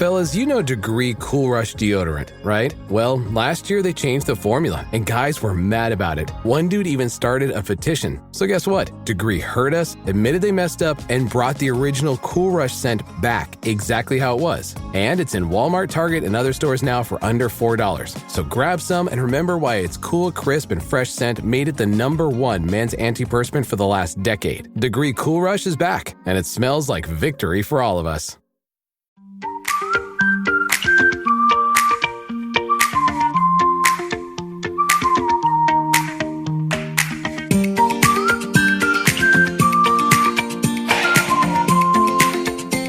Fellas, you know Degree Cool Rush deodorant, right? Well, last year they changed the formula, and guys were mad about it. One dude even started a petition. So guess what? Degree heard us, admitted they messed up, and brought the original Cool Rush scent back exactly how it was. And it's in Walmart, Target, and other stores now for under $4. So grab some and remember why its cool, crisp, and fresh scent made it the #1 men's antiperspirant for the last decade. Degree Cool Rush is back, and it smells like victory for all of us.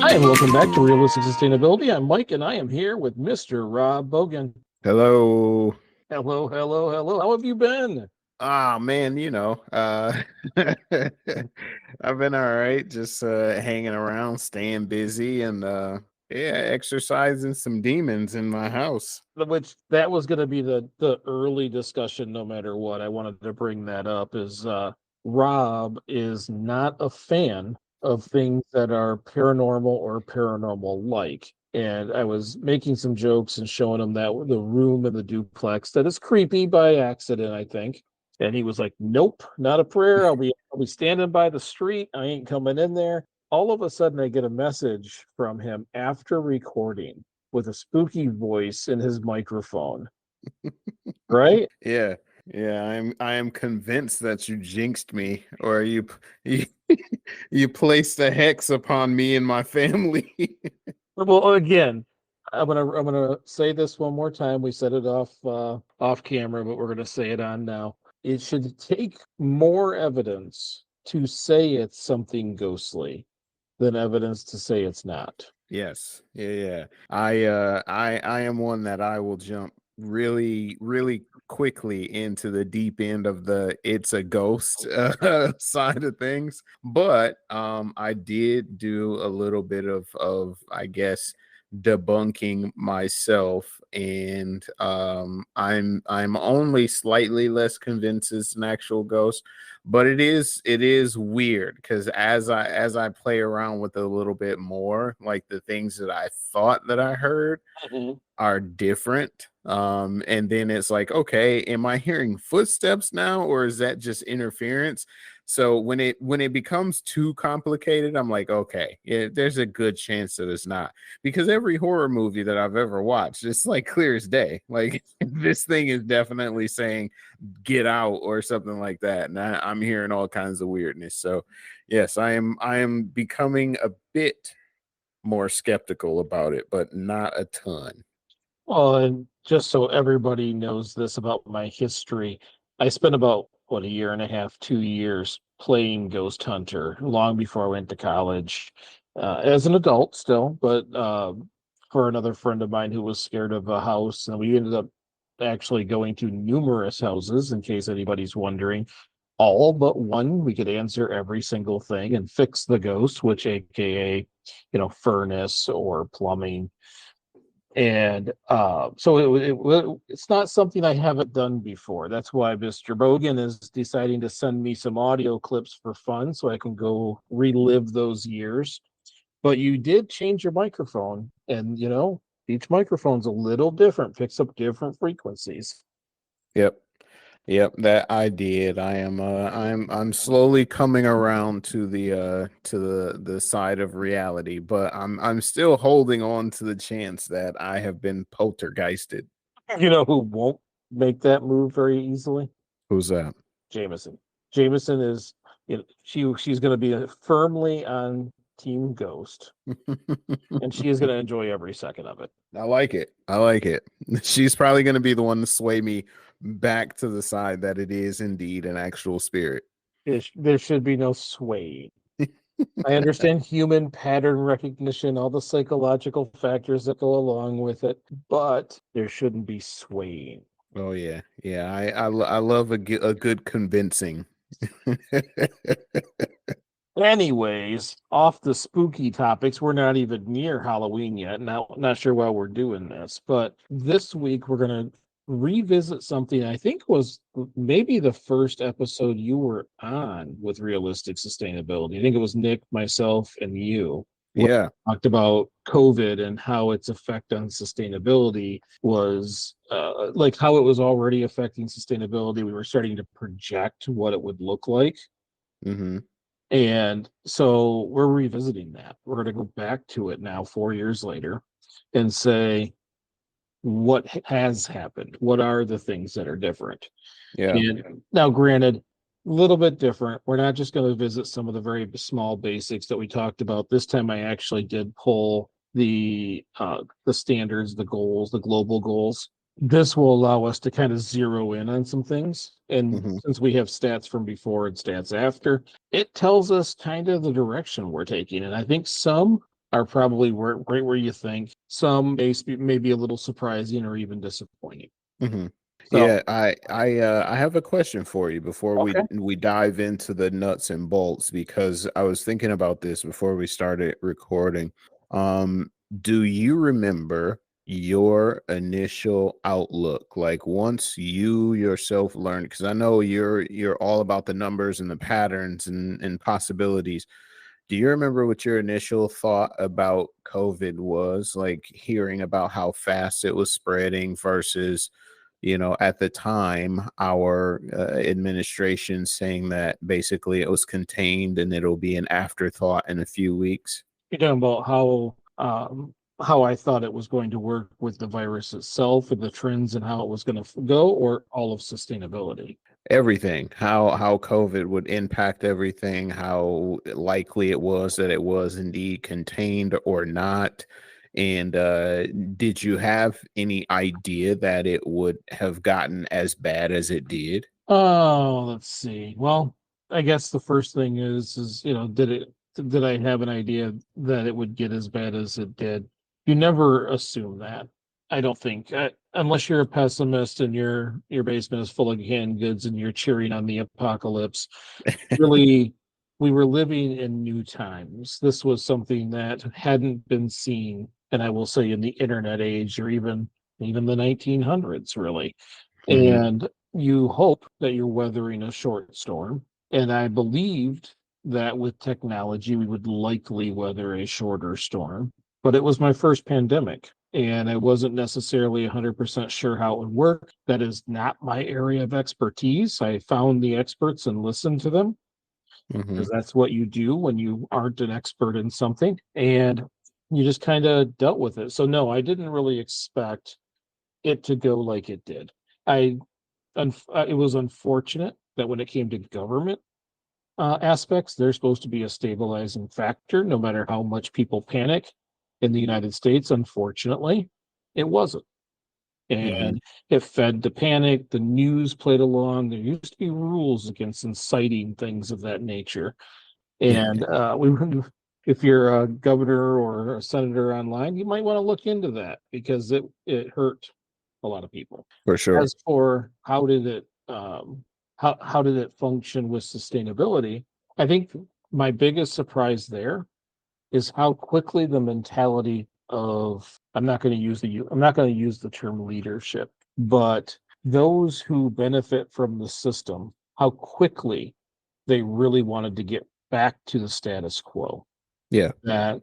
Hi, and welcome back to Realistic Sustainability. I'm Mike, and I am here with Mr. Rob Bogan. Hello. Hello. How have you been? Ah, man, I've been all right, just hanging around, staying busy, and exercising some demons in my house. Which that was going to be the early discussion, no matter what. I wanted to bring that up is Rob is not a fan of things that are paranormal or paranormal-like. And I was making some jokes and showing him that the room in the duplex that is creepy by accident, I think. And he was like, "Nope, not a prayer. I'll be standing by the street. I ain't coming in there." All of a sudden, I get a message from him after recording with a spooky voice in his microphone. Right? Yeah. I am convinced that you jinxed me, or you you placed a hex upon me and my family. Well, again, I'm gonna say this one more time. We said it off camera, but we're gonna say it on now. It should take more evidence to say it's something ghostly than evidence to say it's not. Yes. Yeah. I am one that I will jump really, really quickly into the deep end of the it's a ghost side of things. But I did do a little bit of I guess debunking myself, and I'm only slightly less convinced it's an actual ghost. But it is weird because as I play around with it a little bit more, like the things that I thought that I heard are different. And then it's like, okay, am I hearing footsteps now, or is that just interference? So when it becomes too complicated, I'm like, okay, yeah, there's a good chance that it's not, because every horror movie that I've ever watched, it's like clear as day. Like this thing is definitely saying get out or something like that, and I'm hearing all kinds of weirdness. So yes, I am becoming a bit more skeptical about it, but not a ton. Well, and just so everybody knows this about my history, I spent about a year and a half, 2 years playing Ghost Hunter long before I went to college, as an adult still, but for another friend of mine who was scared of a house, and we ended up actually going to numerous houses, in case anybody's wondering. All but one, we could answer every single thing and fix the ghost, which AKA, furnace or plumbing. And it's not something I haven't done before. That's why Mr. Bogan is deciding to send me some audio clips for fun so I can go relive those years. But you did change your microphone, and each microphone's a little different, picks up different frequencies. Yep, that I did. I'm slowly coming around to the side of reality, but I'm still holding on to the chance that I have been poltergeisted. You know who won't make that move very easily? Who's that? Jameson. Jameson is, she's going to be firmly on Team Ghost, and she is going to enjoy every second of it. I like it. She's probably going to be the one to sway me back to the side that it is indeed an actual spirit. There should be no sway. I understand human pattern recognition, all the psychological factors that go along with it, but there shouldn't be swaying. Oh yeah. I love a good convincing. Anyways, off the spooky topics, we're not even near Halloween yet. Now, not sure why we're doing this, but this week we're going to revisit something I think was maybe the first episode you were on with Realistic Sustainability. I think it was Nick, myself, and you. Yeah. Talked about COVID and how its effect on sustainability was like how it was already affecting sustainability. We were starting to project what it would look like. Mm-hmm. And so we're revisiting that. We're going to go back to it now, 4 years later, and say, what has happened? What are the things that are different? Yeah. And now, granted, a little bit different. We're not just going to visit some of the very small basics that we talked about. This time, I actually did pull the standards, the goals, the global goals. This will allow us to kind of zero in on some things. And Mm-hmm. since we have stats from before and stats after, it tells us kind of the direction we're taking. And I think some are probably right where you think. Some may be a little surprising or even disappointing. Mm-hmm. So, Yeah, I have a question for you before okay. we dive into the nuts and bolts, because I was thinking about this before we started recording. Um, do you remember your initial outlook? Like once you yourself learned, because I know you're all about the numbers and the patterns and possibilities. Do you remember what your initial thought about COVID was? Like hearing about how fast it was spreading versus, at the time, our administration saying that basically it was contained and it'll be an afterthought in a few weeks. You're talking about how I thought it was going to work with the virus itself and the trends and how it was going to go, or all of sustainability. Everything, how COVID would impact everything, how likely it was that it was indeed contained or not. And did you have any idea that it would have gotten as bad as it did? Oh, let's see. Well, I guess the first thing is did I have an idea that it would get as bad as it did? You never assume that. I don't think, unless you're a pessimist and your basement is full of canned goods and you're cheering on the apocalypse. Really, we were living in new times. This was something that hadn't been seen, and I will say in the internet age or even the 1900s, really. Hmm. And you hope that you're weathering a short storm. And I believed that with technology, we would likely weather a shorter storm. But it was my first pandemic, and I wasn't necessarily 100% sure how it would work. That is not my area of expertise. I found the experts and listened to them Hmm. because that's what you do when you aren't an expert in something. And you just kind of dealt with it. So, no, I didn't really expect it to go like it did. I it was unfortunate that when it came to government aspects, there's supposed to be a stabilizing factor, no matter how much people panic in the United States. Unfortunately, it wasn't. Hmm. And it fed the panic. The news played along. There used to be rules against inciting things of that nature. And if you're a governor or a senator online, you might want to look into that because it hurt a lot of people. For sure. As for how did it function with sustainability, I think my biggest surprise there is how quickly the mentality of I'm not going to use the term leadership, but those who benefit from the system, how quickly they really wanted to get back to the status quo. Yeah. That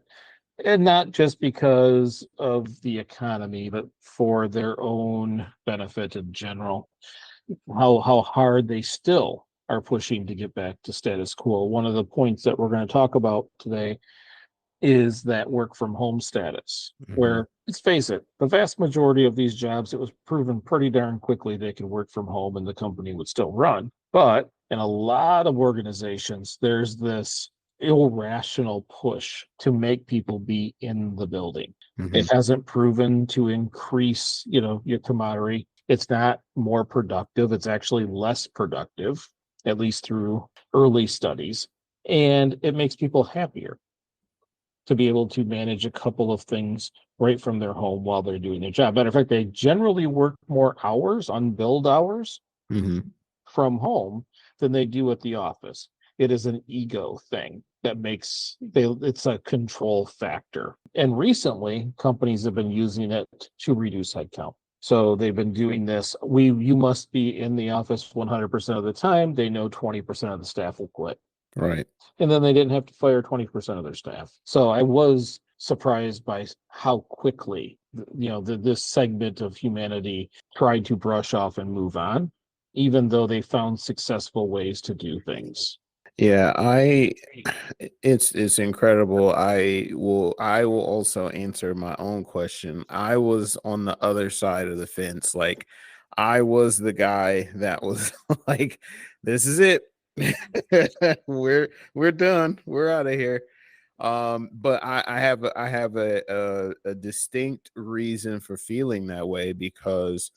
and not just because of the economy, but for their own benefit in general. How hard they still are pushing to get back to status quo. One of the points that we're going to talk about today is that work from home status, Hmm. where let's face it, the vast majority of these jobs, it was proven pretty darn quickly they could work from home and the company would still run. But in a lot of organizations, there's this irrational push to make people be in the building. Hmm. It hasn't proven to increase, your camaraderie. It's not more productive. It's actually less productive, at least through early studies. And it makes people happier to be able to manage a couple of things right from their home while they're doing their job. Matter of fact, they generally work more hours, unbilled hours, Hmm. from home than they do at the office. It is an ego thing that it's a control factor. And recently, companies have been using it to reduce headcount. So they've been doing this. You must be in the office 100% of the time. They know 20% of the staff will quit. Right. And then they didn't have to fire 20% of their staff. So I was surprised by how quickly, this segment of humanity tried to brush off and move on, even though they found successful ways to do things. Yeah, it's incredible. I will also answer my own question. I was on the other side of the fence. Like I was the guy that was like, this is it. we're done. We're out of here. But I have a distinct reason for feeling that way because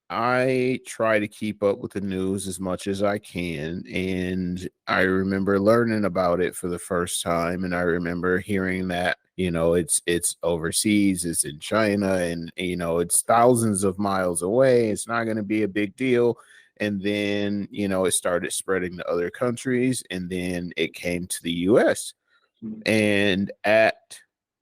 I try to keep up with the news as much as I can. And I remember learning about it for the first time. And I remember hearing that, it's overseas, it's in China, and it's thousands of miles away. It's not going to be a big deal. And then, it started spreading to other countries, and then it came to the US. And at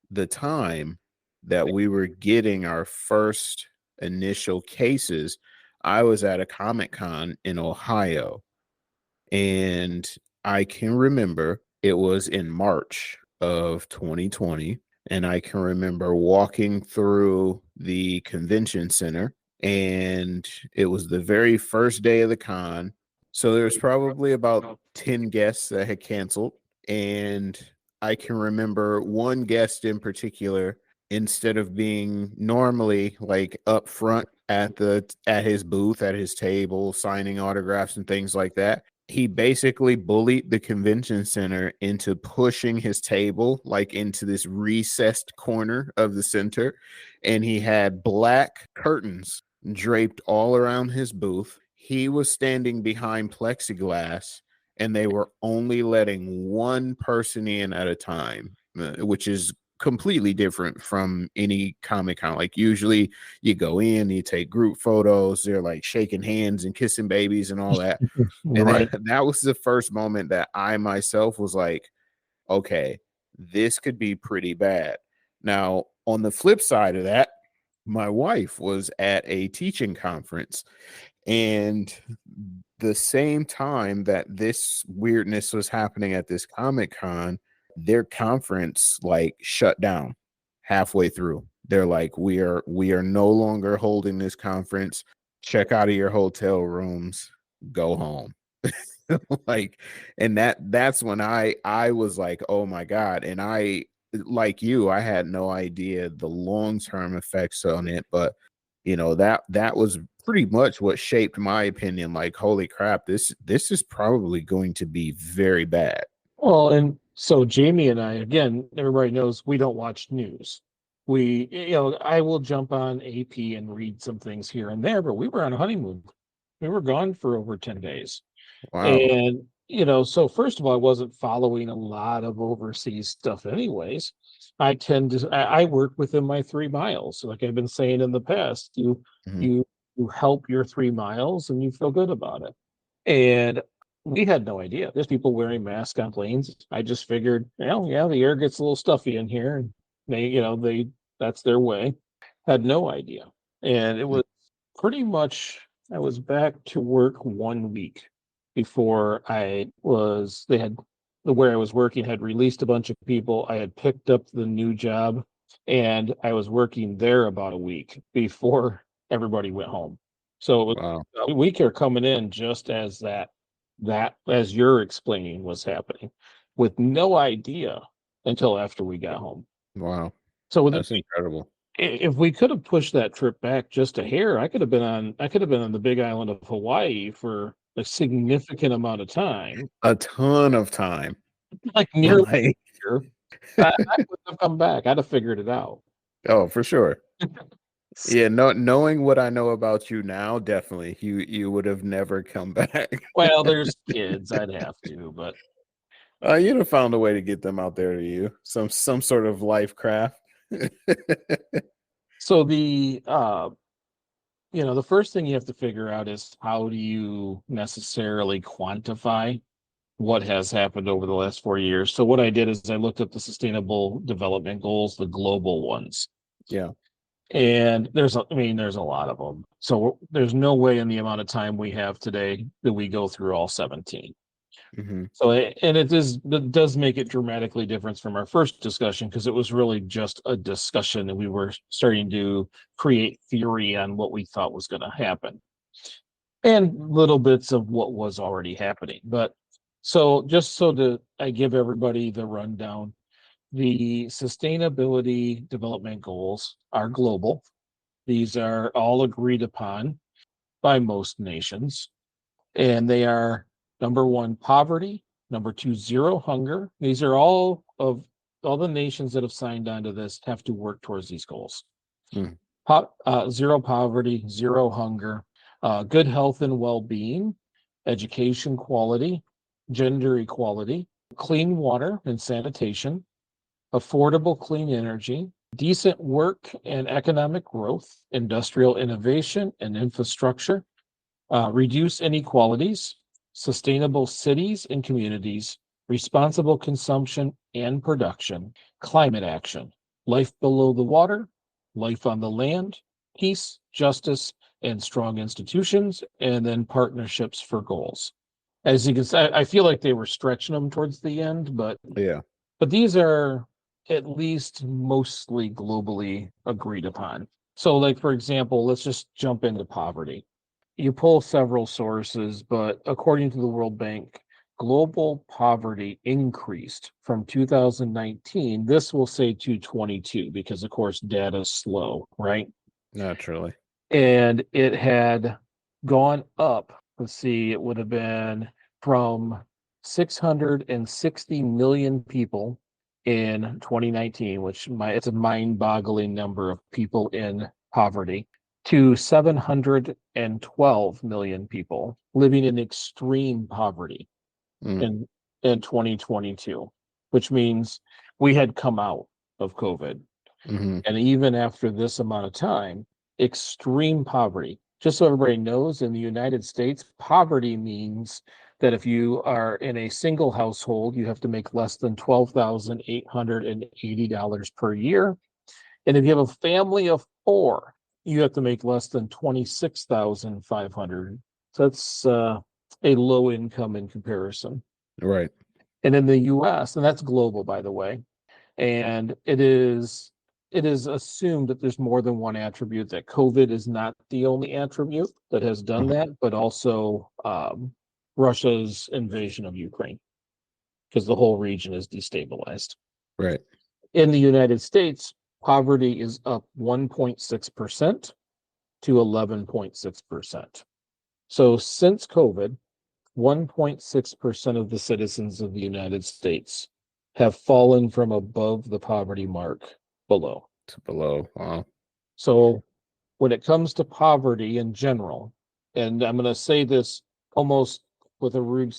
the time that we were getting our first initial cases, I was at a Comic Con in Ohio. And I can remember it was in March of 2020. And I can remember walking through the convention center, and it was the very first day of the con. So there was probably about 10 guests that had canceled. And I can remember one guest in particular, instead of being normally like up front at his booth, at his table, signing autographs and things like that, he basically bullied the convention center into pushing his table like into this recessed corner of the center. And he had black curtains draped all around his booth. He was standing behind plexiglass, and they were only letting one person in at a time, which is completely different from any Comic Con. Like usually you go in, you take group photos, they're like shaking hands and kissing babies and all that. And then Right. that was the first moment that I myself was like, okay, this could be pretty bad. Now, on the flip side of that, my wife was at a teaching conference, and the same time that this weirdness was happening at this Comic Con, their conference like shut down halfway through. They're like, we are no longer holding this conference. Check out of your hotel rooms, go home. Like, and that's when I was like, oh my God. And I, like you, I had no idea the long-term effects on it, but that was pretty much what shaped my opinion. Like, holy crap, this is probably going to be very bad. Well, and so Jamie and I, again, everybody knows we don't watch news. I will jump on AP and read some things here and there, but we were on a honeymoon. We were gone for over 10 days. Wow. And, so first of all, I wasn't following a lot of overseas stuff anyways. I work within my 3 miles. So like I've been saying in the past, Mhm. you, you help your 3 miles and you feel good about it. And we had no idea. There's people wearing masks on planes. I just figured, well, yeah, the air gets a little stuffy in here, and that's their way. Had no idea. And it was pretty much I was back to work 1 week before they had where I was working had released a bunch of people. I had picked up the new job, and I was working there about a week before everybody went home. So it was Wow. a week here coming in just as that as you're explaining was happening, with no idea until after we got home. Wow. So That's incredible. if we could have pushed that trip back just a hair, I could have been on the big island of Hawaii for a significant amount of time, A ton of time. like nearly a Like, year. I wouldn't have come back. I'd have figured it out. oh, for sure. Yeah, knowing what I know about you now, definitely you would have never come back. Well, there's kids. I'd have to, but You'd have found a way to get them out there to you. Some sort of life craft. so the first thing you have to figure out is how do you necessarily quantify what has happened over the last 4 years. So what I did is I looked up the sustainable development goals, the global ones. Yeah. And there's a lot of them. So there's no way in the amount of time we have today that we go through all 17. Mm-hmm. So, it does make it dramatically different from our first discussion because it was really just a discussion and we were starting to create theory on what we thought was going to happen and little bits of what was already happening. But so just so that I give everybody the rundown, the sustainability development goals are global. These are all agreed upon by most nations, and they are number one, poverty, number two, zero hunger. These are all the nations that have signed on to this have to work towards these goals. Mm. Zero poverty, zero hunger, good health and well-being, education quality, gender equality, clean water and sanitation, affordable clean energy, decent work and economic growth, industrial innovation and infrastructure, reduce inequalities, sustainable cities and communities, responsible consumption and production, climate action, life below the water, life on the land, peace, justice, and strong institutions, and then partnerships for goals. As you can see, I feel like they were stretching them towards the end, Yeah. but these are at least mostly globally agreed upon. So, like for example, let's just jump into poverty. You pull several sources, but according to the World Bank, global poverty increased from 2019. This will say 222 because, of course, data is slow, right? Naturally. And it had gone up. Let's see, it would have been from 660 million people in 2019, which it's a mind-boggling number of people in poverty, to 712 million people living in extreme poverty Mm. in 2022, which means we had come out of COVID. Mm-hmm. And even after this amount of time, extreme poverty. Just so everybody knows, in the United States, poverty means that if you are in a single household, you have to make less than $12,880 per year. And if you have a family of four, you have to make less than 26,500. So that's a low income in comparison. Right. And in the US, and that's global, by the way, and it is assumed that there's more than one attribute, that COVID is not the only attribute that has done that, but also Russia's invasion of Ukraine, because the whole region is destabilized. Right. In the United States, poverty is up 1.6% to 11.6%. So since COVID, 1.6% of the citizens of the United States have fallen from above the poverty mark below. To below. Wow. So when it comes to poverty in general, and I'm going to say this almost with a rude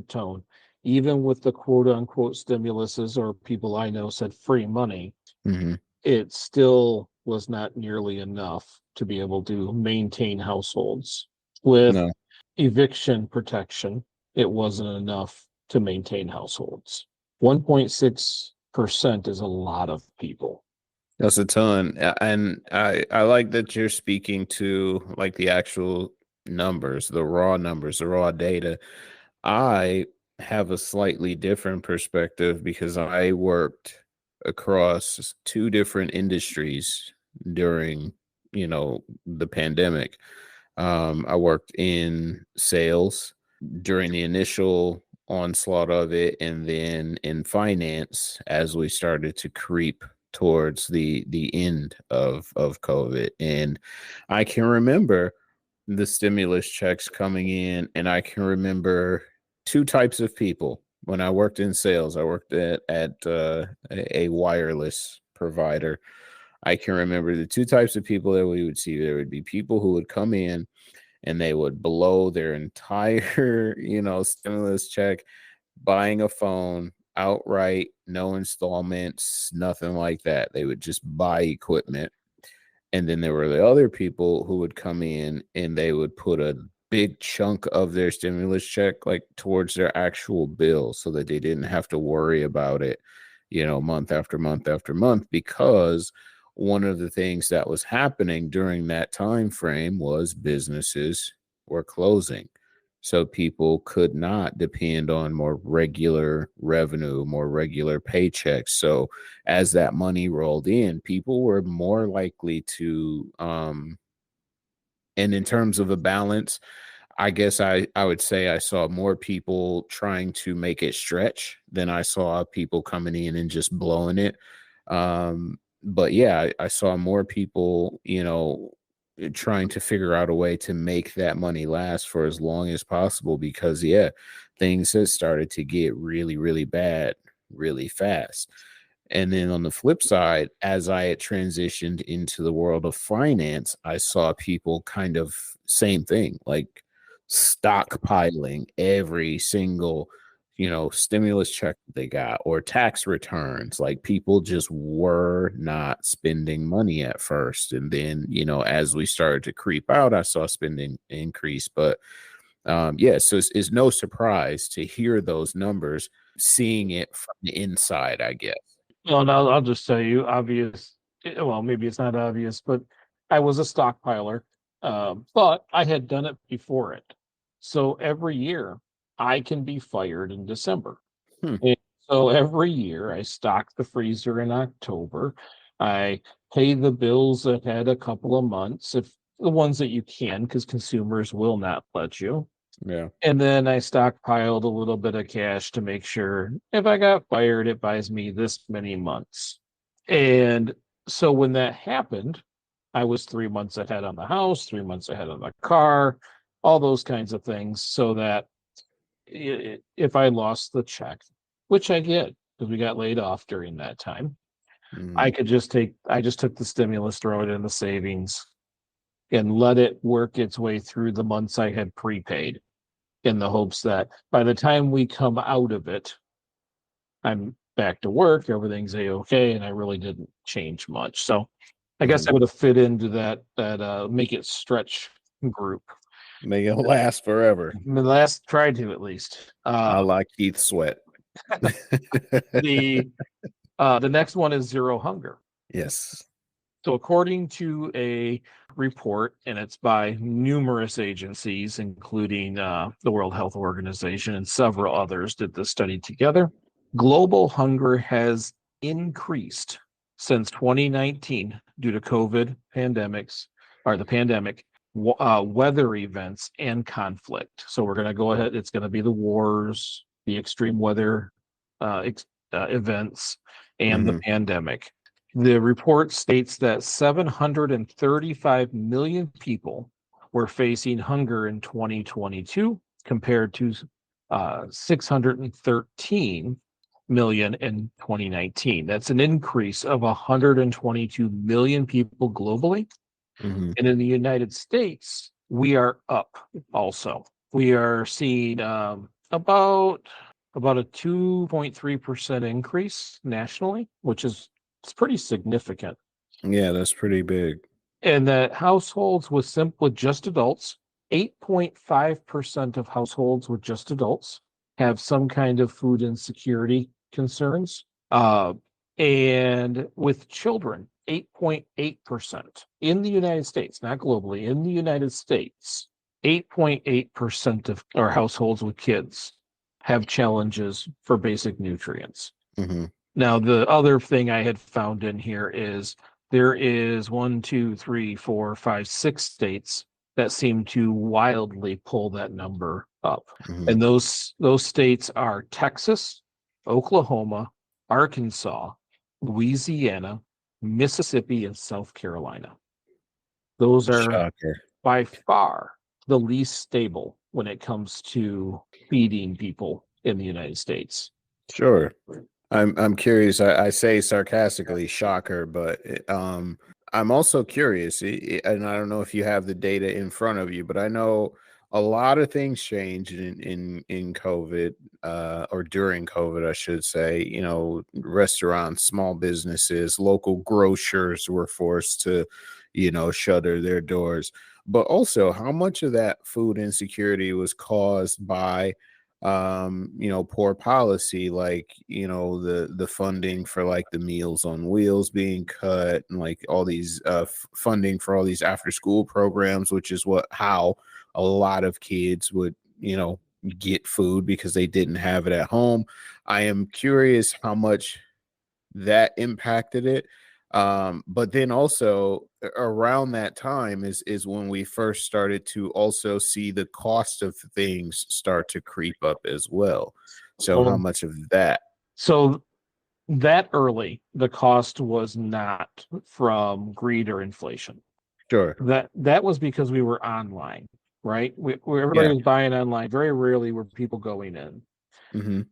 tone, even with the quote unquote stimuluses, or people I know said free money, Mm-hmm. it still was not nearly enough to be able to maintain households. With No. eviction protection, it wasn't enough to maintain households. 1.6% is a lot of people. That's a ton. And I like that you're speaking to like the actual numbers, the raw numbers, the raw data. I have a slightly different perspective because I worked across two different industries during, the pandemic. I worked in sales during the initial onslaught of it, and then in finance as we started to creep towards the end of COVID. And I can remember the stimulus checks coming in, and I can remember two types of people. When I worked in sales, I worked at a wireless provider. I can remember the two types of people that we would see. There would be people who would come in and they would blow their entire, stimulus check buying a phone outright, no installments, nothing like that. They would just buy equipment. And then there were the other people who would come in and they would put a big chunk of their stimulus check like towards their actual bill so that they didn't have to worry about it, month after month after month, because one of the things that was happening during that time frame was businesses were closing. So people could not depend on more regular revenue, more regular paychecks. So as that money rolled in, people were more likely to, and in terms of a balance, I guess I would say I saw more people trying to make it stretch than I saw people coming in and just blowing it. But yeah, I saw more people, trying to figure out a way to make that money last for as long as possible because yeah, things had started to get really, really bad really fast. And then on the flip side, as I had transitioned into the world of finance, I saw people kind of same thing, like stockpiling every single, stimulus check that they got or tax returns. Like people just were not spending money at first. And then, as we started to creep out, I saw spending increase. But yeah, so it's no surprise to hear those numbers, seeing it from the inside, I guess. Well, and I'll just tell you, obvious. Well, maybe it's not obvious, but I was a stockpiler, but I had done it before it. So every year I can be fired in December. Hmm. And so every year I stock the freezer in October. I pay the bills ahead a couple of months, if the ones that you can, because consumers will not let you. Yeah. And then I stockpiled a little bit of cash to make sure if I got fired, it buys me this many months. And so when that happened, I was 3 months ahead on the house, 3 months ahead on the car, all those kinds of things, so that if I lost the check, which I did because we got laid off during that time, I Mm. could just I just took the stimulus, throw it in the savings, and let it work its way through the months I had prepaid in the hopes that by the time we come out of it, I'm back to work, everything's a-okay, and I really didn't change much. So I guess I Mhm. would have fit into that make it stretch group. Make it last forever. The last tried to at least. I like Keith Sweat. The the next one is zero hunger. Yes. So according to a report, and it's by numerous agencies, including the World Health Organization and several others did this study together, global hunger has increased since 2019 due to COVID pandemics or the pandemic, weather events, and conflict. So we're going to go ahead. It's going to be the wars, the extreme weather events, and the Mhm. pandemic. The report states that 735 million people were facing hunger in 2022 compared to 613 million in 2019. That's an increase of 122 million people globally. Mhm. And in the United States, we are up also. We are seeing about a 2.3% increase nationally, which is it's pretty significant. Yeah, that's pretty big. And that households with just adults, 8.5% of households with just adults have some kind of food insecurity concerns. And with children, 8.8% in the United States, not globally, in the United States, 8.8% of our households with kids have challenges for basic nutrients. Mhm. Now, the other thing I had found in here is there is one, two, three, four, five, 6 states that seem to wildly pull that number up. Mhm. And those states are Texas, Oklahoma, Arkansas, Louisiana, Mississippi, and South Carolina. Those are Shocker. by far the least stable when it comes to feeding people in the United States. Sure. I'm curious. I say sarcastically, shocker, but I'm also curious, and I don't know if you have the data in front of you, but I know a lot of things changed in COVID, or during COVID, I should say. Restaurants, small businesses, local grocers were forced to, shutter their doors. But also, how much of that food insecurity was caused by poor policy, like the funding for like the Meals on Wheels being cut, and like all these funding for all these after school programs, which is how a lot of kids would get food because they didn't have it at home. I am curious how much that impacted it. But then also around that time is when we first started to also see the cost of things start to creep up as well. So how much of that? So that early, the cost was not from greed or inflation. Sure. That was because we were online, right? Where everybody was buying online. Very rarely were people going in. Mm-hmm.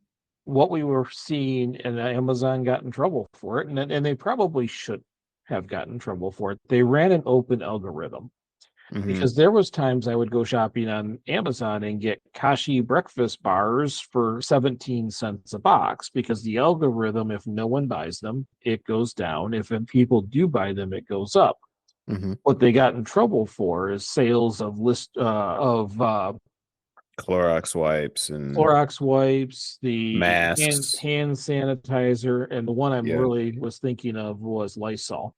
What we were seeing, and Amazon got in trouble for it, and they probably should have gotten in trouble for it. They ran an open algorithm. Mm-hmm. Because there was times I would go shopping on Amazon and get Kashi breakfast bars for 17 cents a box, because the algorithm, if no one buys them, it goes down. If people do buy them, it goes up. Mm-hmm. What they got in trouble for is sales of Clorox wipes and Clorox wipes, the masks. hand sanitizer, and the one I'm Yeah. really was thinking of was Lysol.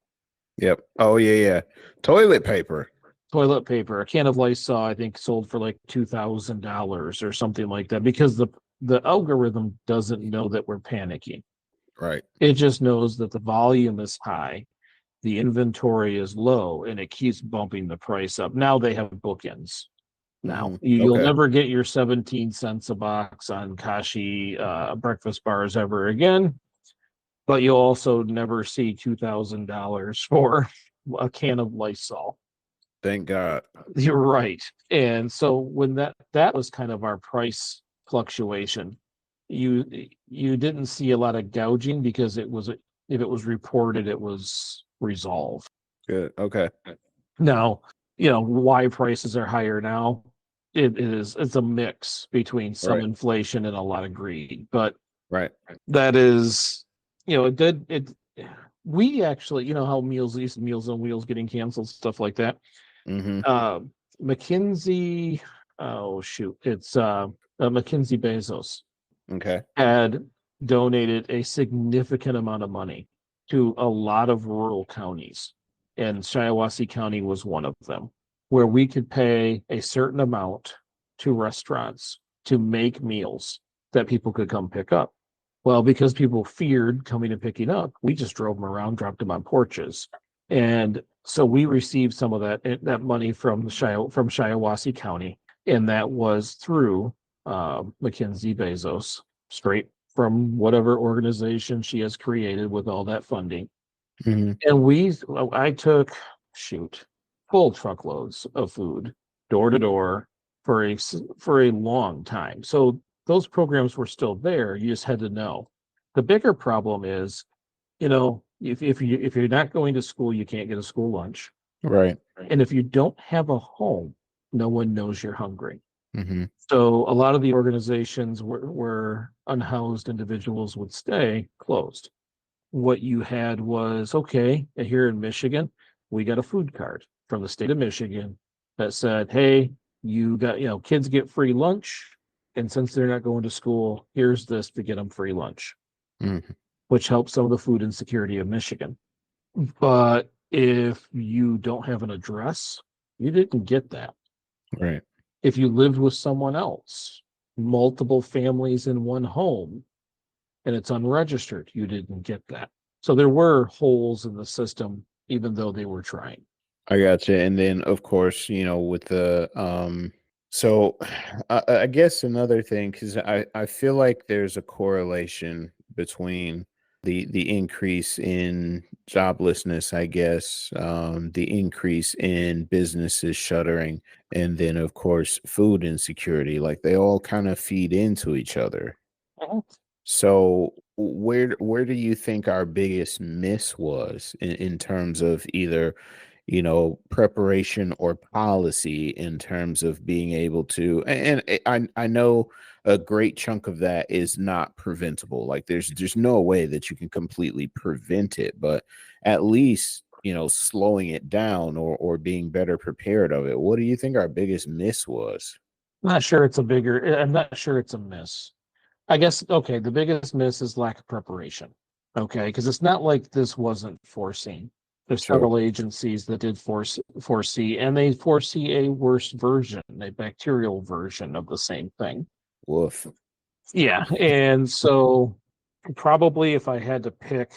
Yep. Oh yeah. Toilet paper. Toilet paper. A can of Lysol, I think, sold for like $2,000 or something like that, because the algorithm doesn't know that we're panicking. Right. It just knows that the volume is high, the inventory is low, and it keeps bumping the price up. Now they have bookends. Now you'll never get your 17 cents a box on Kashi breakfast bars ever again, but you'll also never see $2,000 for a can of Lysol. Thank God. You're right. And so when that was kind of our price fluctuation, you didn't see a lot of gouging, because if it was reported, it was resolved. Good. Okay. Now, why prices are higher now, it's a mix between some inflation and a lot of greed. But Right. that is, we actually, how Meals on Wheels getting canceled, stuff like that. Mm-hmm. McKinsey, oh shoot, it's McKinsey Bezos Okay. had donated a significant amount of money to a lot of rural counties, and Shiawassee County was one of them, where we could pay a certain amount to restaurants to make meals that people could come pick up. Well, because people feared coming and picking up, we just drove them around, dropped them on porches. And so we received some of that money from Shiawassee County, and that was through Mackenzie Bezos, straight from whatever organization she has created with all that funding. Mm-hmm. And I took full truckloads of food door to door for a long time. So those programs were still there. You just had to know. The bigger problem is, if you're not going to school, you can't get a school lunch. Right. And if you don't have a home, no one knows you're hungry. Mm-hmm. So a lot of the organizations where unhoused individuals would stay closed. What you had was, okay, here in Michigan, we got a food card from the state of Michigan that said, hey, you got, kids get free lunch. And since they're not going to school, here's this to get them free lunch, Mm-hmm. which helps some of the food insecurity of Michigan. But if you don't have an address, you didn't get that. Right. If you lived with someone else, multiple families in one home, and it's unregistered, you didn't get that. So there were holes in the system, even though they were trying. I got you. And then, of course, with the so I guess another thing, because I feel like there's a correlation between the increase in joblessness, I guess, the increase in businesses shuttering, and then, of course, food insecurity. Like they all kind of feed into each other. So where do you think our biggest miss was in terms of either, preparation or policy in terms of being able to, and I know a great chunk of that is not preventable. Like there's no way that you can completely prevent it, but at least, slowing it down or being better prepared of it. What do you think our biggest miss was? I'm not sure it's a miss. I guess, okay, the biggest miss is lack of preparation. Okay, because it's not like this wasn't foreseen. There's Sure. several agencies that did foresee, and they foresee a worse version, a bacterial version of the same thing. Woof. Yeah, and so probably if I had to pick,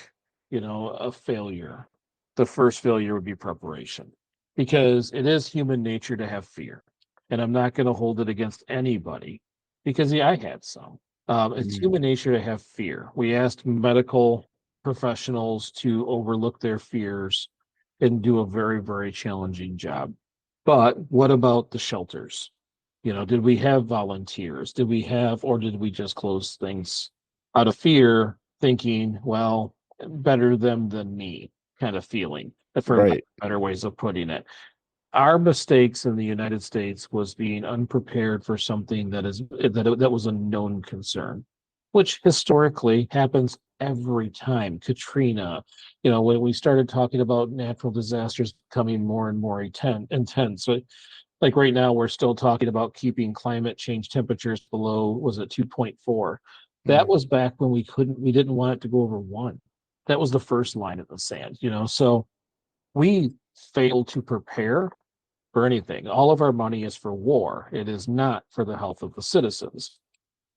a failure, the first failure would be preparation, because it is human nature to have fear, and I'm not going to hold it against anybody, because yeah, I had some. It's Mm. human nature to have fear. We asked medical professionals to overlook their fears and do a very, very challenging job. But what about the shelters? Did we have volunteers? Or did we just close things out of fear, thinking, well, better them than me kind of feeling, for lack Right. of better ways of putting it. Our mistakes in the United States was being unprepared for something that was a known concern, which historically happens every time. Katrina, when we started talking about natural disasters becoming more and more intense. So, like right now, we're still talking about keeping climate change temperatures below, was it 2.4? That Mm. was back when we didn't want it to go over one. That was the first line in the sand, so we failed to prepare for anything. All of our money is for war. It is not for the health of the citizens.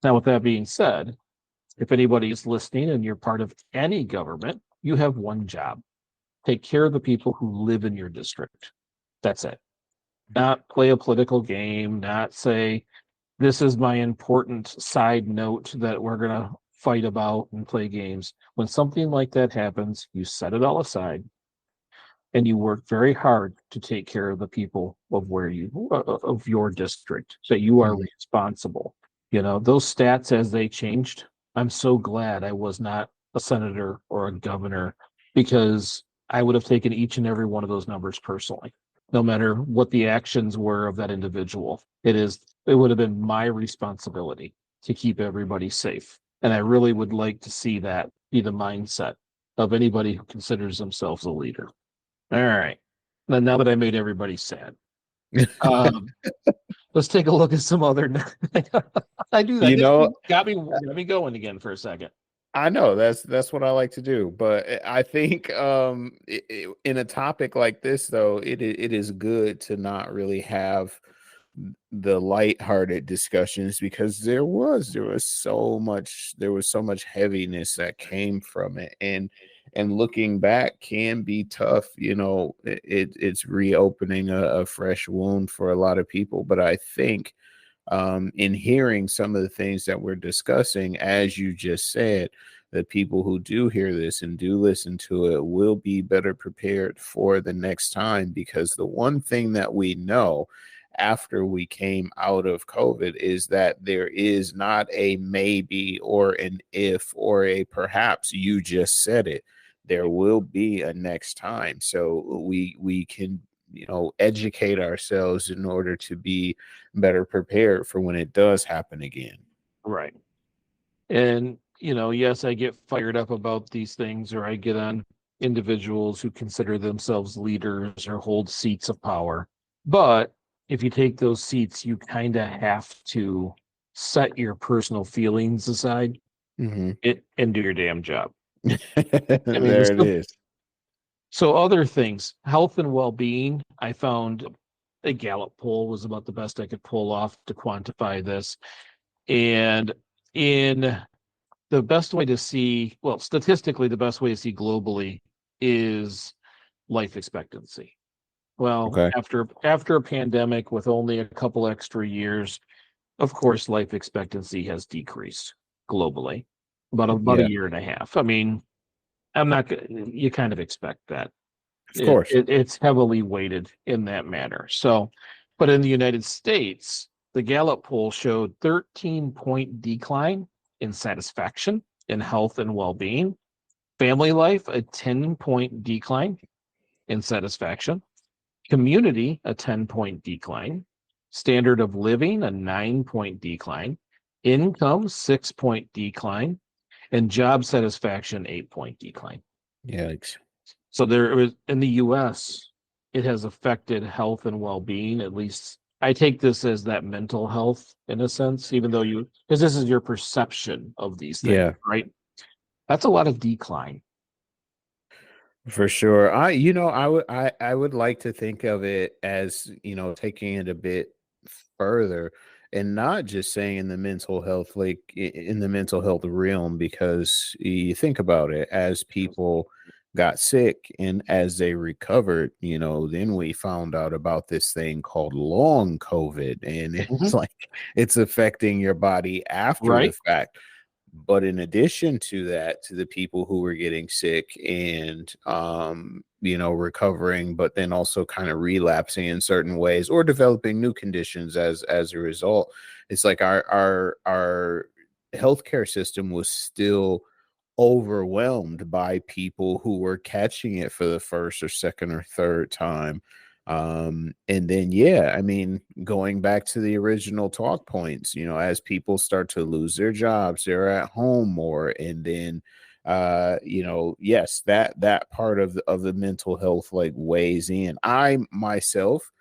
Now, with that being said, if anybody is listening and you're part of any government, you have one job: take care of the people who live in your district. That's it. Not play a political game, not say, this is my important side note that we're going to fight about and play games. When something like that happens, you set it all aside and you work very hard to take care of the people of your district, that you are Mhm. responsible. Those stats, as they changed, I'm so glad I was not a senator or a governor, because I would have taken each and every one of those numbers personally, no matter what the actions were of that individual. It would have been my responsibility to keep everybody safe, and I really would like to see that be the mindset of anybody who considers themselves a leader. All right. Now that I made everybody sad, um, let's take a look at some other. I do that. You This know, got me going again for a second. I know that's what I like to do, but I think in a topic like this, though, it is good to not really have the lighthearted discussions, because there was so much heaviness that came from it, and looking back can be tough. It's reopening a fresh wound for a lot of people, but I think in hearing some of the things that we're discussing, as you just said, that people who do hear this and do listen to it will be better prepared for the next time. Because the one thing that we know after we came out of COVID is that there is not a maybe or an if or a perhaps. You just said it. There will be a next time. So we can educate ourselves in order to be better prepared for when it does happen again. Right. And, yes, I get fired up about these things, or I get on individuals who consider themselves leaders or hold seats of power. But if you take those seats, you kind of have to set your personal feelings aside Hmm. and do your damn job. I mean, There it is. so other things, health and well-being, I found a Gallup poll was about the best I could pull off to quantify this. And in the best way to see, well, statistically, the best way to see globally is life expectancy. Well, Okay. after a pandemic with only a couple extra years, of course, life expectancy has decreased globally, about a Yeah, year and a half. I mean, you kind of expect that. of course. It's heavily weighted in that manner. So, but in the United States, the Gallup poll showed 13-point decline in satisfaction, in health and well-being. Family life, a 10-point decline in satisfaction. Community, a 10-point decline. Standard of living, a 9-point decline. Income, 6-point decline. And job satisfaction, 8-point decline. Yikes. So there was in the US, it has affected health and well-being. At least I take this as that mental health in a sense, even though because this is your perception of these things, Yeah. right? That's a lot of decline. For sure. I would like to think of it as, taking it a bit further and not just saying in the mental health, like in the mental health realm, because you think about it, as people got sick and as they recovered, then we found out about this thing called long COVID, and it's Mhm. like it's affecting your body after the Right? fact. But in addition to that, to the people who were getting sick and recovering, but then also kind of relapsing in certain ways or developing new conditions as a result, it's like our healthcare system was still overwhelmed by people who were catching it for the first or second or third time. And then, yeah, I mean, going back to the original talk points, as people start to lose their jobs, they're at home more. And then, yes, that part of the mental health like weighs in. I myself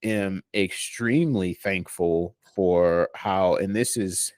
am extremely thankful for how, and this is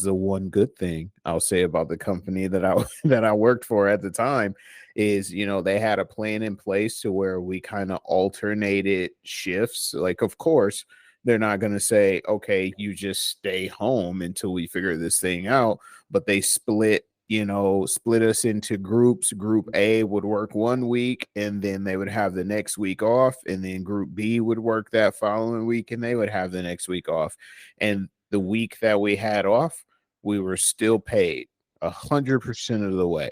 the one good thing I'll say about the company that I that I worked for at the time, is they had a plan in place to where we kind of alternated shifts. Like, of course, they're not going to say, okay, you just stay home until we figure this thing out, but they split us into groups. Group A would work one week and then they would have the next week off, and then group B would work that following week and they would have the next week off. And the week that we had off, we were still paid 100% of the way.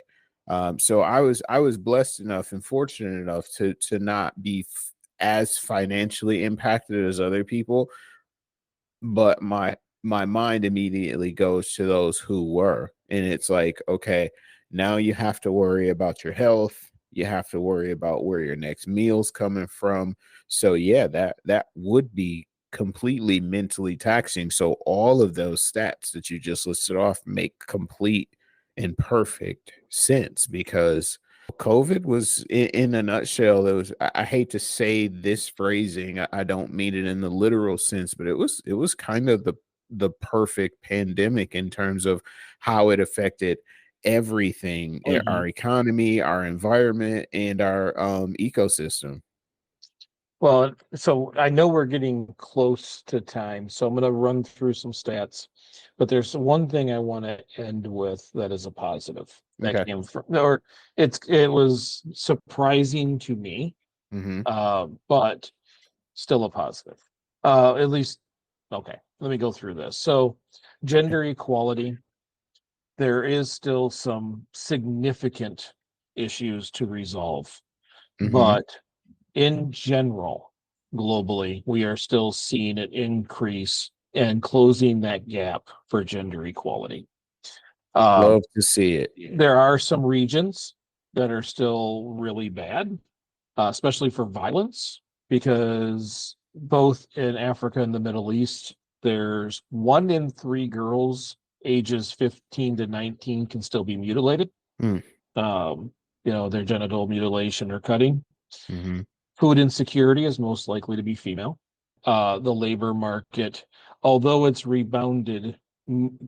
So I was blessed enough and fortunate enough to not be as financially impacted as other people, but my mind immediately goes to those who were, and it's like, okay, now you have to worry about your health, you have to worry about where your next meal's coming from. So yeah, that would be completely mentally taxing. So all of those stats that you just listed off make complete and perfect sense, because COVID was, in a nutshell, it was, I hate to say this phrasing, I don't mean it in the literal sense, but it was kind of the perfect pandemic in terms of how it affected everything, Mhm. our economy, our environment, and our ecosystem. Well, so I know we're getting close to time, so I'm going to run through some stats. But there's one thing I want to end with that is a positive that Okay. came from, or it was surprising to me, Hmm. but still a positive. At least, okay. Let me go through this. So, Okay. gender equality, there is still some significant issues to resolve, Hmm. but in general, globally, we are still seeing an increase and closing that gap for gender equality. Love Um, to see it. there are some regions that are still really bad, especially for violence, because both in Africa and the Middle East, there's 1 in 3 girls ages 15 to 19 can still be mutilated. Mm. Um, their genital mutilation or cutting. Hmm. Food insecurity is most likely to be female. The labor market, although it's rebounded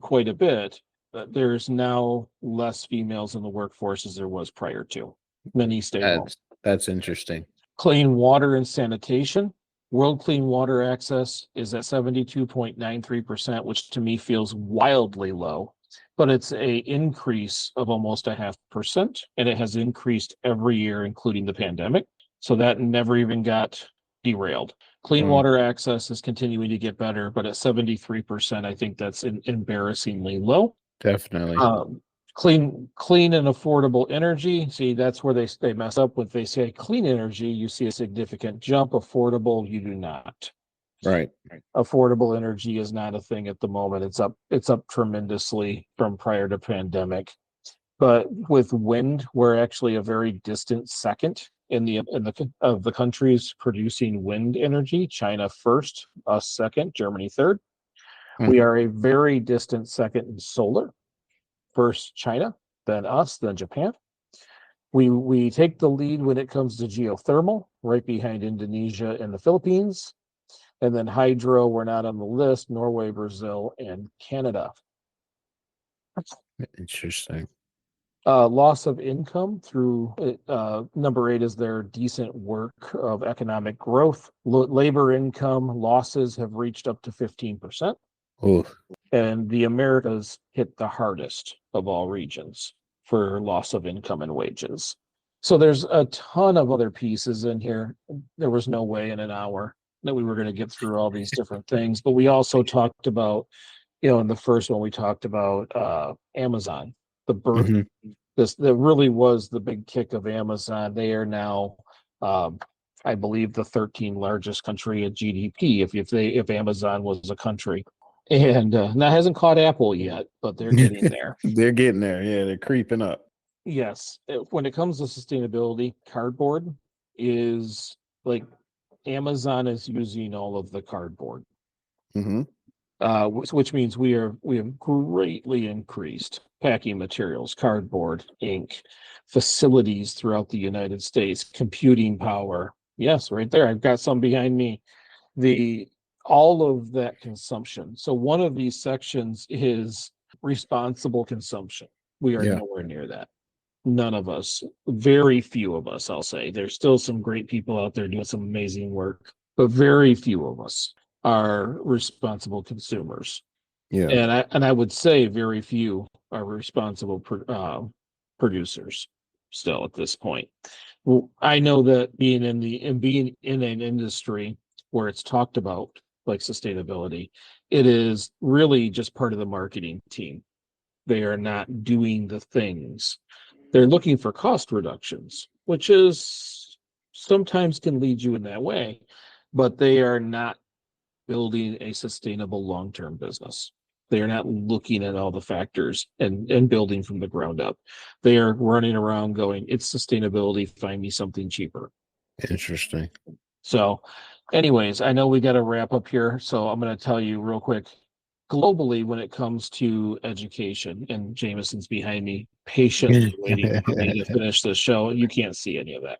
quite a bit, there's now less females in the workforce as there was prior to. Many stay home. That's interesting. Clean water and sanitation. World clean water access is at 72.93%, which to me feels wildly low, but it's a increase of almost 0.5%, and it has increased every year, including the pandemic. So that never even got derailed. Clean Mm, water access is continuing to get better, but at 73%, I think that's embarrassingly low. definitely. Um, clean and affordable energy. See, that's where they mess up. When they say clean energy, you see a significant jump. Affordable, you do not. Right. Affordable energy is not a thing at the moment. It's up tremendously from prior to pandemic. But with wind, we're actually a very distant second in the of the countries producing wind energy. China first, us second, Germany third. Mm. We are a very distant second in solar. First China, then us, then Japan. We take the lead when it comes to geothermal, right behind Indonesia and the Philippines. And then hydro, we're not on the list, Norway, Brazil, and Canada. Interesting. Loss of income through number 8 is their decent work of economic growth. Labor income losses have reached up to 15%. Oh, And the Americas hit the hardest of all regions for loss of income and wages. So there's a ton of other pieces in here. There was no way in an hour that we were going to get through all these different things. But we also talked about, in the first one, we talked about Amazon, the birth. That really was the big kick of Amazon. They are now, I believe, the 13th largest country at GDP. If Amazon was a country, and that hasn't caught Apple yet, but they're getting there. They're getting there. Yeah, they're creeping up. Yes. When it comes to sustainability, cardboard is like Amazon is using all of the cardboard, which means we have greatly increased packing materials, cardboard, ink, facilities throughout the United States, computing power. Yes, right there. I've got some behind me. All of that consumption. So one of these sections is responsible consumption. We are nowhere near that. None of us, very few of us, I'll say. There's still some great people out there doing some amazing work, but very few of us are responsible consumers. Yeah. And I would say very few are responsible producers still at this point. Well, I know that being in an industry where it's talked about like sustainability, it is really just part of the marketing team. They are not doing the things. They're looking for cost reductions, which is sometimes can lead you in that way, but they are not building a sustainable long-term business. They are not looking at all the factors and building from the ground up. They are running around going, it's sustainability, find me something cheaper. Interesting. So anyways, I know we got to wrap up here. So I'm going to tell you real quick, globally, when it comes to education, and Jameson's behind me, patiently waiting for me to finish the show. You can't see any of that.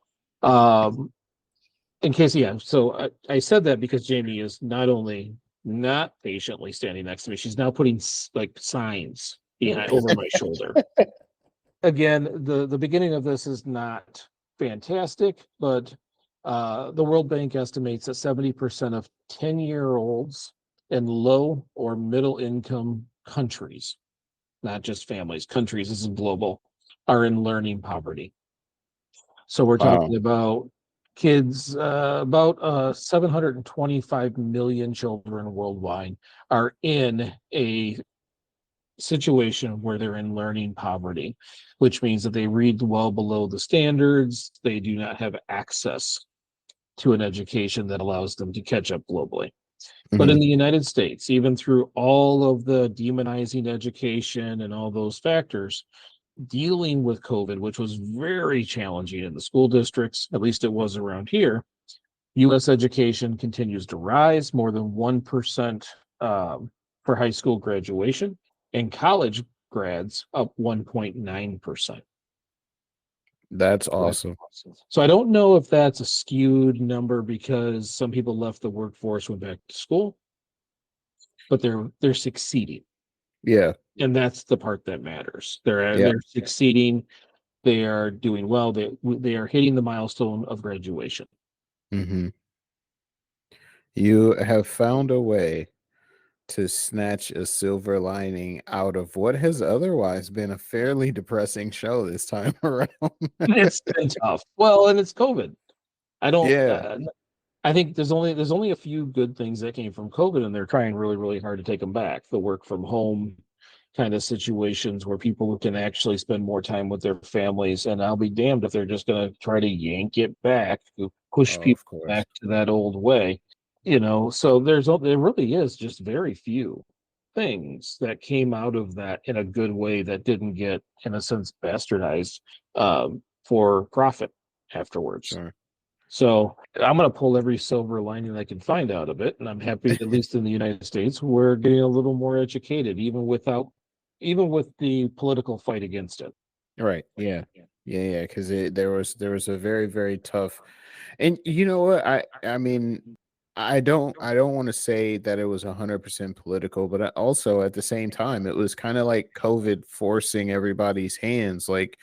In case, so I said that because Jamie is not only not patiently standing next to me, she's now putting like signs behind over my shoulder. Again, the beginning of this is not fantastic, but the World Bank estimates that 70% of 10-year-olds in low or middle income countries, not just families, countries, this is global, are in learning poverty. So we're talking about kids, about 725 million children worldwide are in a situation where they're in learning poverty, which means that they read well below the standards. They do not have access to an education that allows them to catch up globally. But in the United States, even through all of the demonizing education and all those factors, dealing with COVID, which was very challenging in the school districts, at least it was around here, U.S. education continues to rise more than 1% for high school graduation, and college grads up 1.9%. That's awesome. So I don't know if that's a skewed number because some people left the workforce, went back to school, but they're succeeding. Yeah. And that's the part that matters. They're succeeding. They are doing well. They are hitting the milestone of graduation. You have found a way to snatch a silver lining out of what has otherwise been a fairly depressing show this time around. It's been tough. Well, and it's COVID. I don't. Yeah. I think there's only a few good things that came from COVID, and they're trying really, really hard to take them back. The work from home kind of situations where people can actually spend more time with their families, and I'll be damned if they're just going to try to yank it back, to push people back to that old way. So there really is just very few things that came out of that in a good way that didn't get, in a sense, bastardized for profit afterwards. Sure. So I'm going to pull every silver lining I can find out of it, and I'm happy, at least in the United States, we're getting a little more educated, even with the political fight against it. Right. Yeah. Because there was a very, very tough, and you know what? I mean, I don't want to say that it was 100% political, but also at the same time, it was kind of like COVID forcing everybody's hands. Like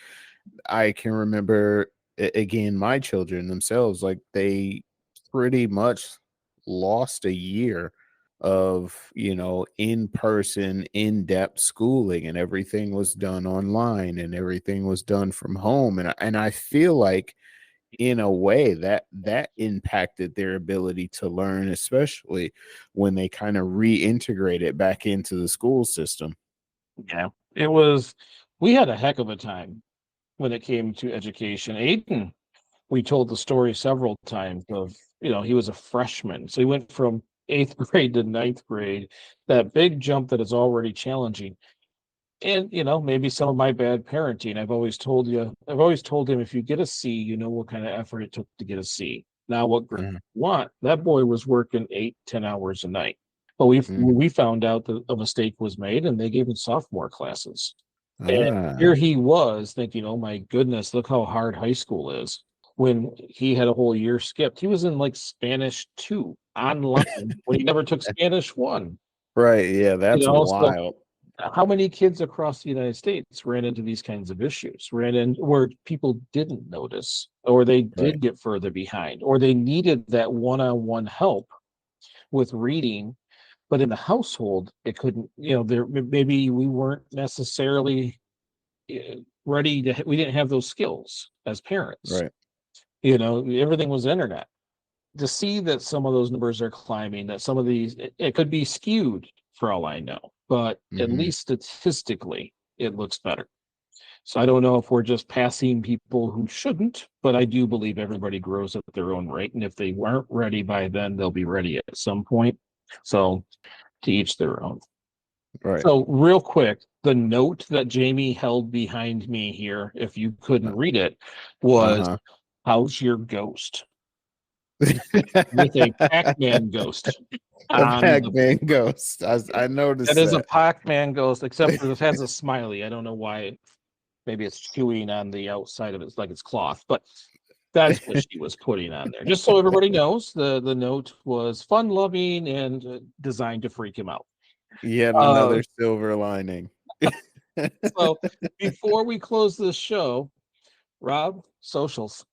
I can remember again, my children themselves, like they pretty much lost a year of, in person, in depth schooling, and everything was done online and everything was done from home. And I feel like in a way that impacted their ability to learn, especially when they kind of reintegrate it back into the school system. Yeah, we had a heck of a time when it came to education. Aiden, we told the story several times of, he was a freshman. So he went from eighth grade to ninth grade, that big jump that is already challenging. And, maybe some of my bad parenting, I've always told him, if you get a C, you know what kind of effort it took to get a C. Now, what grade Mhm, you want? That boy was working 8-10 hours a night. But we mhm. found out that a mistake was made and they gave him sophomore classes. And Ah, here he was thinking, oh my goodness, look how hard high school is. When he had a whole year skipped, he was in like Spanish 2 online when he never took Spanish 1. right. Yeah, that's So wild. how many kids across the United States ran into these kinds of issues, ran in where people didn't notice, or they Right, did get further behind, or they needed that one-on-one help with reading, but in the household, it couldn't, there maybe we weren't necessarily ready to, we didn't have those skills as parents. right. Everything was internet. To see that some of those numbers are climbing, that some of these, it could be skewed for all I know, but at Hmm. least statistically, it looks better. So I don't know if we're just passing people who shouldn't, but I do believe everybody grows at their own rate. And if they weren't ready by then, they'll be ready at some point. So to each their own. Right. So real quick, the note that Jamie held behind me here, if you couldn't read it, was, Uh-huh. how's your ghost? With a Pac-Man ghost A on the, Pac-Man ghost. I that noticed is a that. Pac-Man ghost, except for it has a smiley. I don't know why. Maybe it's chewing on the outside of it, like it's cloth, but that's what she was putting on there. Just so everybody knows, the note was fun loving and designed to freak him out. Yet Uh, another silver lining. so before we close this show, Rob, socials.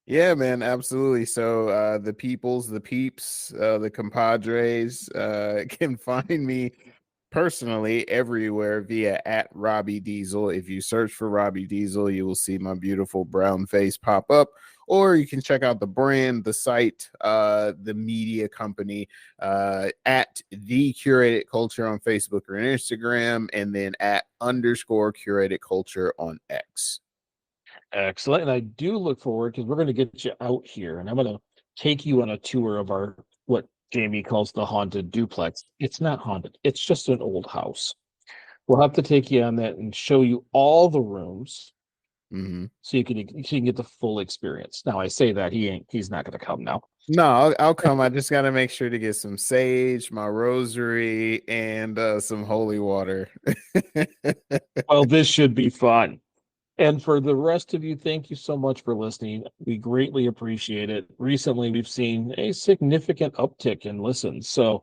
Yeah, man, absolutely. So the peoples, the peeps, the compadres can find me personally everywhere via at Robbie Diesel. If you search for Robbie Diesel, you will see my beautiful brown face pop up. Or you can check out the brand, the site, the media company at the Curated Culture on Facebook or Instagram, and then at _ Curated Culture on X. Excellent. And I do look forward because we're going to get you out here and I'm going to take you on a tour of our, what Jamie calls the haunted duplex. It's not haunted, it's just an old house. We'll have to take you on that and show you all the rooms Mm-hmm. so you can get the full experience. Now I say that he's not going to come now. No, I'll come. I just got to make sure to get some sage, my rosary, and some holy water. Well, this should be fun. And for the rest of you, thank you so much for listening. We greatly appreciate it. Recently, we've seen a significant uptick in listens. So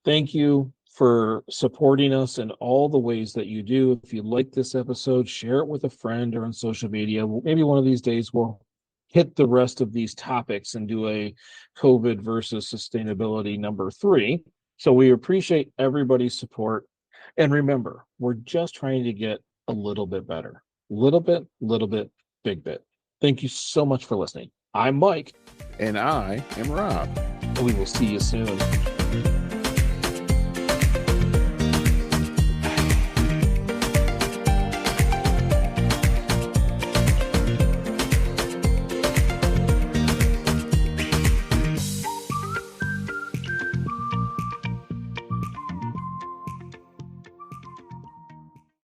thank you for supporting us in all the ways that you do. If you like this episode, share it with a friend or on social media. Maybe one of these days we'll hit the rest of these topics and do a COVID versus sustainability number 3. So we appreciate everybody's support. And remember, we're just trying to get a little bit better. Little bit, big bit. Thank you so much for listening. I'm Mike. And I am Rob. And we will see you soon.